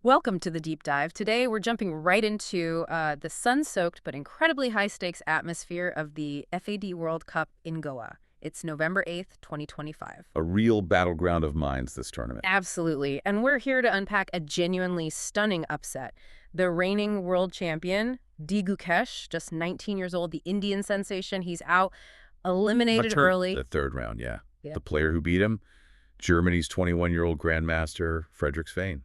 Welcome to the deep dive. Today we're jumping right into the sun-soaked but incredibly high-stakes atmosphere of the FIDE World Cup in Goa. It's November 8th, 2025. A real battleground of minds, this tournament. Absolutely. And we're here to unpack a genuinely stunning upset. The reigning world champion, D Gukesh, just 19 years old, the Indian sensation, he's out, eliminated early. The third round, yeah. Yeah. The player who beat him, Germany's 21-year-old grandmaster, Frederik Svane.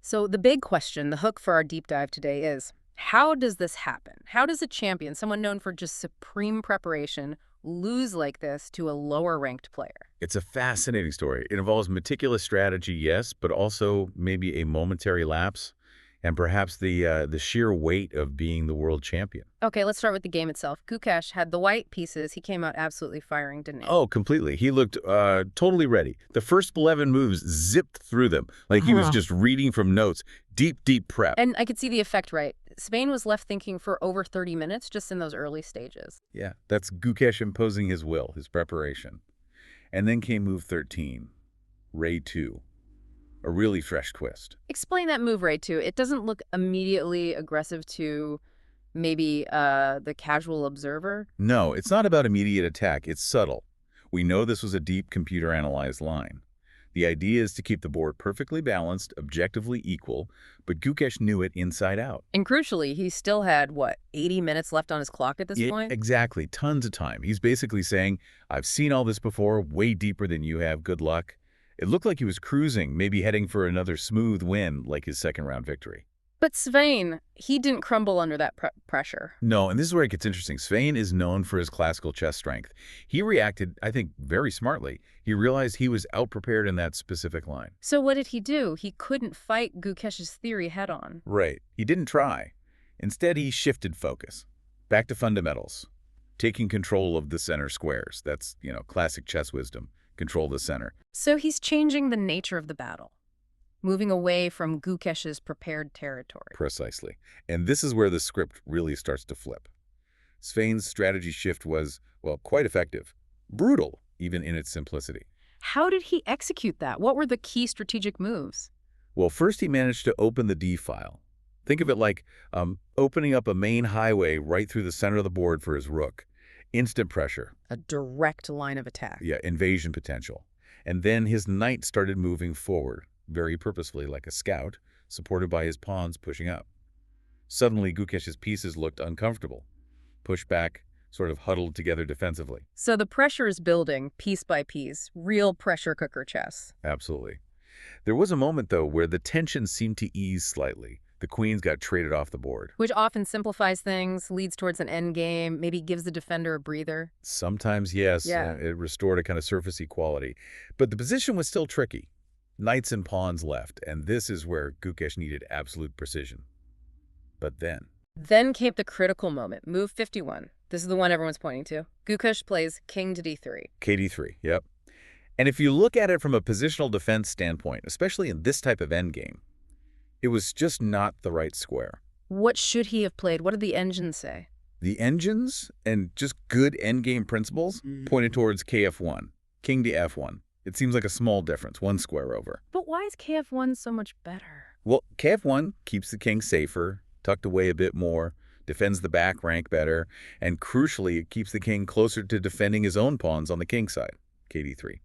So the big question, the hook for our deep dive today is, how does this happen? How does a champion, someone known for just supreme preparation, lose like this to a lower-ranked player? It's a fascinating story. It involves meticulous strategy, yes, but also maybe a momentary lapse and perhaps the sheer weight of being the world champion. Okay, let's start with the game itself. Gukesh had the white pieces. He came out absolutely firing, didn't he? Oh, completely. He looked totally ready. The first 11 moves zipped through them, like he was just reading from notes. Deep prep. And I could see the effect, right? Spain was left thinking for over 30 minutes just in those early stages. Yeah, that's Gukesh imposing his will, his preparation. And then came move 13, Ray 2. A really fresh twist. Explain that move, Ray, too. It doesn't look immediately aggressive to maybe the casual observer. No, it's not about immediate attack. It's subtle. We know this was a deep computer-analyzed line. The idea is to keep the board perfectly balanced, objectively equal, but Gukesh knew it inside out. And crucially, he still had, what, 80 minutes left on his clock at this point? Exactly. Tons of time. He's basically saying, I've seen all this before, way deeper than you have. Good luck. It looked like he was cruising, maybe heading for another smooth win like his second-round victory. But Svane, he didn't crumble under that pressure. No, and this is where it gets interesting. Svane is known for his classical chess strength. He reacted, I think, very smartly. He realized he was out-prepared in that specific line. So what did he do? He couldn't fight Gukesh's theory head-on. Right. He didn't try. Instead, he shifted focus. Back to fundamentals. Taking control of the center squares. That's, classic chess wisdom. Control the center. So he's changing the nature of the battle, moving away from Gukesh's prepared territory. Precisely. And this is where the script really starts to flip. Svane's strategy shift was, well, quite effective. Brutal, even in its simplicity. How did he execute that? What were the key strategic moves? Well, first he managed to open the D file. Think of it like opening up a main highway right through the center of the board for his rook. Instant pressure. A direct line of attack. Yeah, invasion potential. And then his knight started moving forward, very purposefully like a scout, supported by his pawns pushing up. Suddenly, Gukesh's pieces looked uncomfortable, pushed back, sort of huddled together defensively. So the pressure is building, piece by piece, real pressure cooker chess. Absolutely. There was a moment, though, where the tension seemed to ease slightly. The queens got traded off the board. Which often simplifies things, leads towards an endgame, maybe gives the defender a breather. Sometimes, yes. Yeah. It restored a kind of surface equality. But the position was still tricky. Knights and pawns left, and this is where Gukesh needed absolute precision. But then came the critical moment, move 51. This is the one everyone's pointing to. Gukesh plays king to d3. KD3, yep. And if you look at it from a positional defense standpoint, especially in this type of endgame, it was just not the right square. What should he have played? What did the engines say? The engines and just good endgame principles pointed towards KF1, king to F1. It seems like a small difference, one square over. But why is KF1 so much better? Well, KF1 keeps the king safer, tucked away a bit more, defends the back rank better, and crucially, it keeps the king closer to defending his own pawns on the king side, KD3.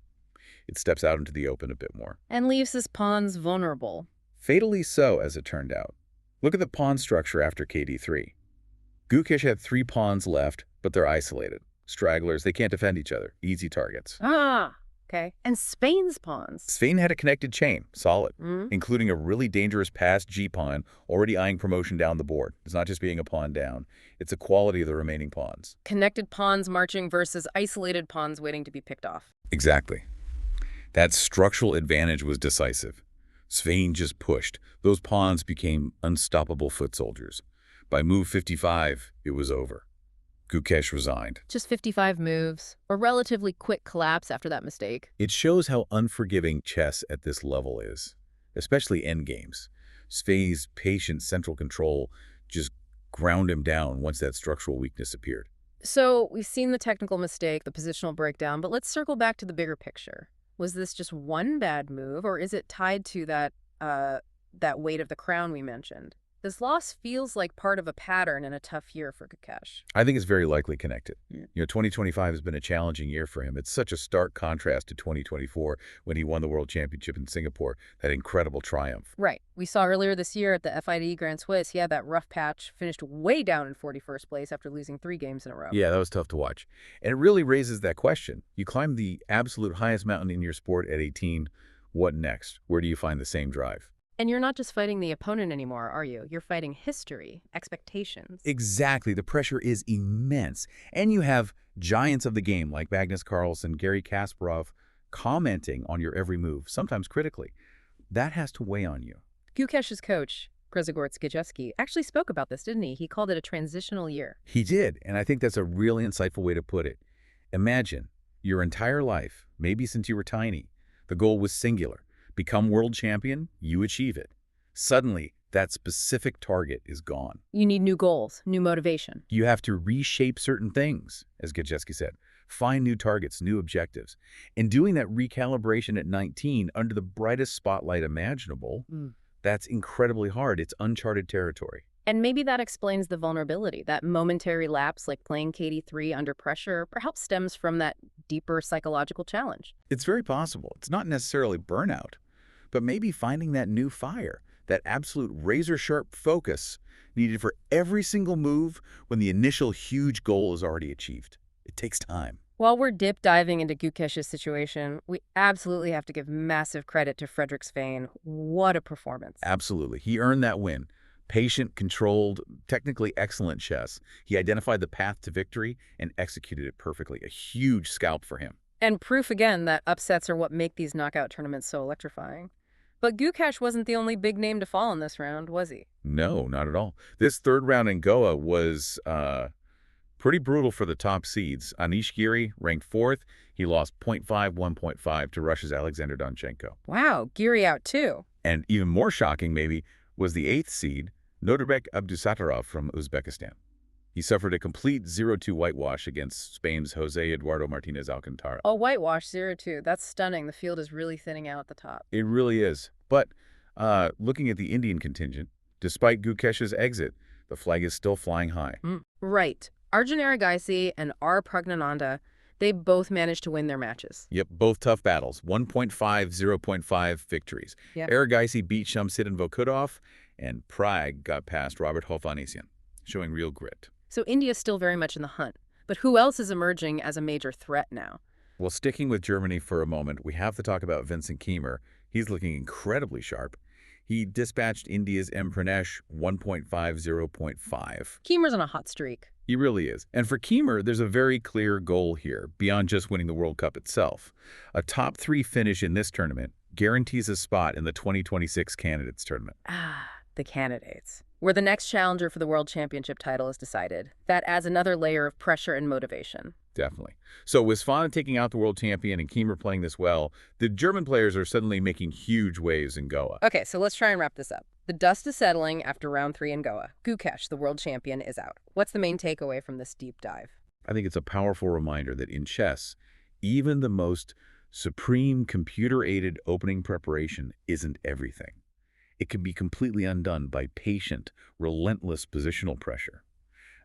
It steps out into the open a bit more. And leaves his pawns vulnerable. Fatally so, as it turned out. Look at the pawn structure after KD3. Gukesh had 3 pawns left, but they're isolated. Stragglers, they can't defend each other. Easy targets. Ah, okay. And Spain's pawns? Svane had a connected chain, solid, including a really dangerous passed G-pawn already eyeing promotion down the board. It's not just being a pawn down. It's a quality of the remaining pawns. Connected pawns marching versus isolated pawns waiting to be picked off. Exactly. That structural advantage was decisive. Svane just pushed. Those pawns became unstoppable foot soldiers. By move 55, it was over. Gukesh resigned. Just 55 moves. A relatively quick collapse after that mistake. It shows how unforgiving chess at this level is, especially endgames. Svane's patient central control just ground him down once that structural weakness appeared. So we've seen the technical mistake, the positional breakdown, but let's circle back to the bigger picture. Was this just one bad move, or is it tied to that that weight of the crown we mentioned. This loss feels like part of a pattern in a tough year for Gukesh. I think it's very likely connected. 2025 has been a challenging year for him. It's such a stark contrast to 2024 when he won the World Championship in Singapore, that incredible triumph. Right. We saw earlier this year at the FIDE Grand Swiss, he had that rough patch, finished way down in 41st place after losing 3 games in a row. Yeah, that was tough to watch. And it really raises that question. You climb the absolute highest mountain in your sport at 18. What next? Where do you find the same drive? And you're not just fighting the opponent anymore, are you? You're fighting history, expectations. Exactly. The pressure is immense. And you have giants of the game like Magnus Carlsen, Garry Kasparov commenting on your every move, sometimes critically. That has to weigh on you. Gukesh's coach, Grzegorz actually spoke about this, didn't he? He called it a transitional year. He did, and I think that's a really insightful way to put it. Imagine your entire life, maybe since you were tiny, the goal was singular. Become world champion, you achieve it. Suddenly, that specific target is gone. You need new goals, new motivation. You have to reshape certain things, as Gajewski said. Find new targets, new objectives. And doing that recalibration at 19 under the brightest spotlight imaginable, that's incredibly hard. It's uncharted territory. And maybe that explains the vulnerability. That momentary lapse, like playing KD3 under pressure, perhaps stems from that deeper psychological challenge. It's very possible. It's not necessarily burnout, but maybe finding that new fire, that absolute razor-sharp focus needed for every single move when the initial huge goal is already achieved. It takes time. While we're dip diving into Gukesh's situation, we absolutely have to give massive credit to Frederik Svane. What a performance. Absolutely. He earned that win. Patient, controlled, technically excellent chess. He identified the path to victory and executed it perfectly. A huge scalp for him. And proof again that upsets are what make these knockout tournaments so electrifying. But Gukesh wasn't the only big name to fall in this round, was he? No, not at all. This third round in Goa was pretty brutal for the top seeds. Anish Giri ranked 4th. He lost 0.5, 1.5 to Russia's Alexander Donchenko. Wow, Giri out too. And even more shocking, maybe, was the 8th seed, Nodirbek Abdusattorov from Uzbekistan. He suffered a complete 0-2 whitewash against Spain's Jose Eduardo Martinez Alcantara. Oh, whitewash 0-2. That's stunning. The field is really thinning out at the top. It really is. But looking at the Indian contingent, despite Gukesh's exit, the flag is still flying high. Right. Arjun Erigaisi and Praggnanandhaa, they both managed to win their matches. Yep, both tough battles. 1.5, 0.5 victories. Yep. Erigaisi beat Shamsidin Vokudov, and Pragg got past Robert Hovhannisyan, showing real grit. So India's still very much in the hunt. But who else is emerging as a major threat now? Well, sticking with Germany for a moment, we have to talk about Vincent Kiemer. He's looking incredibly sharp. He dispatched India's M. Pranesh 1.5, 0.5. Kiemer's on a hot streak. He really is. And for Kiemer, there's a very clear goal here, beyond just winning the World Cup itself. A top 3 finish in this tournament guarantees a spot in the 2026 Candidates Tournament. The candidates. Where the next challenger for the World Championship title is decided. That adds another layer of pressure and motivation. Definitely. So with Svane taking out the world champion and Kiemer playing this well, the German players are suddenly making huge waves in Goa. Okay, so let's try and wrap this up. The dust is settling after round 3 in Goa. Gukesh, the world champion, is out. What's the main takeaway from this deep dive? I think it's a powerful reminder that in chess, even the most supreme computer-aided opening preparation isn't everything. It can be completely undone by patient, relentless positional pressure,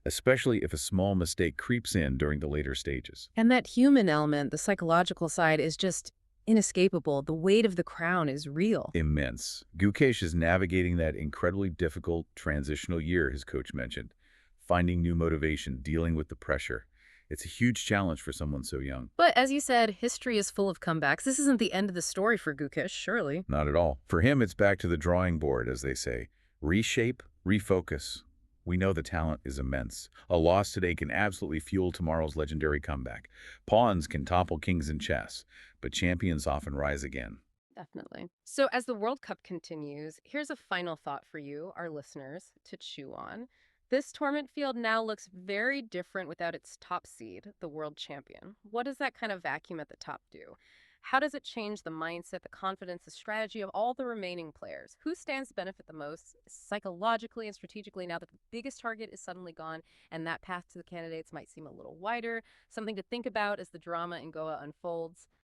especially if a small mistake creeps in during the later stages. And that human element, the psychological side, is just inescapable. The weight of the crown is real. Immense. Gukesh is navigating that incredibly difficult transitional year his coach mentioned, finding new motivation, dealing with the pressure. It's a huge challenge for someone so young. But as you said, history is full of comebacks. This isn't the end of the story for Gukesh, surely. Not at all. For him, it's back to the drawing board, as they say. Reshape, refocus. We know the talent is immense. A loss today can absolutely fuel tomorrow's legendary comeback. Pawns can topple kings in chess, but champions often rise again. Definitely. So as the World Cup continues, here's a final thought for you, our listeners, to chew on. This tournament field now looks very different without its top seed, the world champion. What does that kind of vacuum at the top do? How does it change the mindset, the confidence, the strategy of all the remaining players? Who stands to benefit the most psychologically and strategically now that the biggest target is suddenly gone and that path to the candidates might seem a little wider? Something to think about as the drama in Goa unfolds.